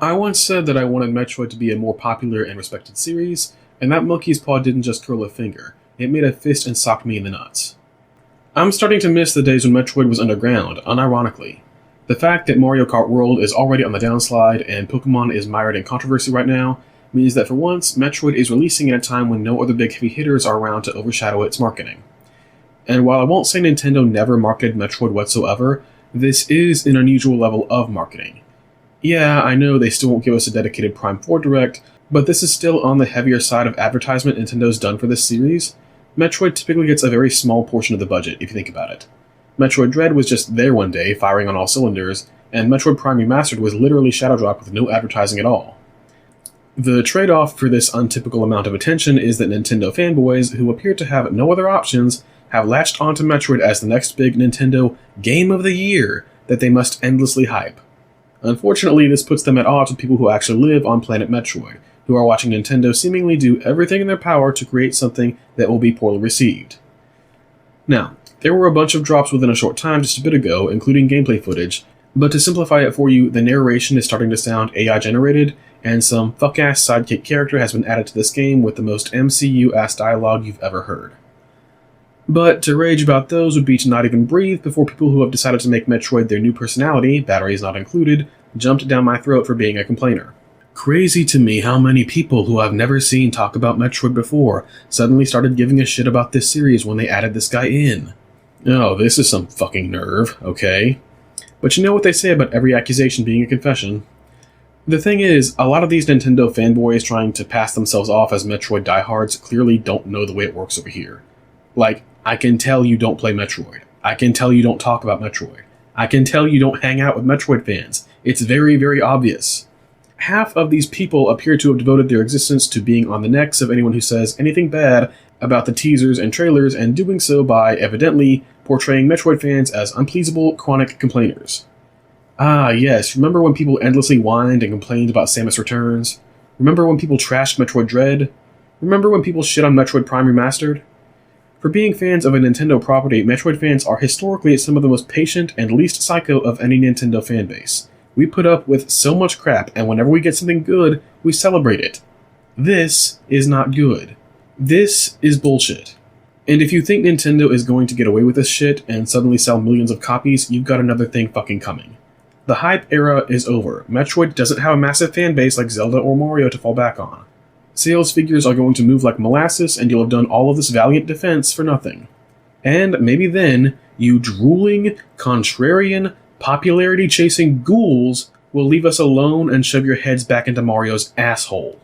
I once said that I wanted Metroid to be a more popular and respected series, and that monkey's paw didn't just curl a finger, it made a fist and socked me in the nuts. I'm starting to miss the days when Metroid was underground, unironically. The fact that Mario Kart World is already on the downslide and Pokemon is mired in controversy right now means that for once, Metroid is releasing at a time when no other big heavy hitters are around to overshadow its marketing. And while I won't say Nintendo never marketed Metroid whatsoever, this is an unusual level of marketing. Yeah, I know they still won't give us a dedicated Prime 4 Direct, but this is still on the heavier side of advertisement Nintendo's done for this series. Metroid typically gets a very small portion of the budget, if you think about it. Metroid Dread was just there one day, firing on all cylinders, and Metroid Prime Remastered was literally shadow dropped with no advertising at all. The trade-off for this untypical amount of attention is that Nintendo fanboys, who appear to have no other options, have latched onto Metroid as the next big Nintendo Game of the Year that they must endlessly hype. Unfortunately, this puts them at odds with people who actually live on Planet Metroid, who are watching Nintendo seemingly do everything in their power to create something that will be poorly received. Now, there were a bunch of drops within a short time just a bit ago, including gameplay footage, but to simplify it for you, the narration is starting to sound AI-generated, and some fuck-ass sidekick character has been added to this game with the most MCU-ass dialogue you've ever heard. But to rage about those would be to not even breathe before people who have decided to make Metroid their new personality, batteries not included, jumped down my throat for being a complainer. Crazy to me how many people who I've never seen talk about Metroid before suddenly started giving a shit about this series when they added this guy in. Oh, this is some fucking nerve, okay? But you know what they say about every accusation being a confession. The thing is, a lot of these Nintendo fanboys trying to pass themselves off as Metroid diehards clearly don't know the way it works over here. Like, I can tell you don't play Metroid. I can tell you don't talk about Metroid. I can tell you don't hang out with Metroid fans. It's very, very obvious. Half of these people appear to have devoted their existence to being on the necks of anyone who says anything bad about the teasers and trailers, and doing so by, evidently, portraying Metroid fans as unpleasable, chronic complainers. Ah, yes, remember when people endlessly whined and complained about Samus Returns? Remember when people trashed Metroid Dread? Remember when people shit on Metroid Prime Remastered? For being fans of a Nintendo property, Metroid fans are historically some of the most patient and least psycho of any Nintendo fanbase. We put up with so much crap, and whenever we get something good, we celebrate it. This is not good. This is bullshit. And if you think Nintendo is going to get away with this shit and suddenly sell millions of copies, you've got another thing fucking coming. The hype era is over. Metroid doesn't have a massive fan base like Zelda or Mario to fall back on. Sales figures are going to move like molasses, and you'll have done all of this valiant defense for nothing. And maybe then, you drooling, contrarian, popularity-chasing ghouls will leave us alone and shove your heads back into Mario's asshole.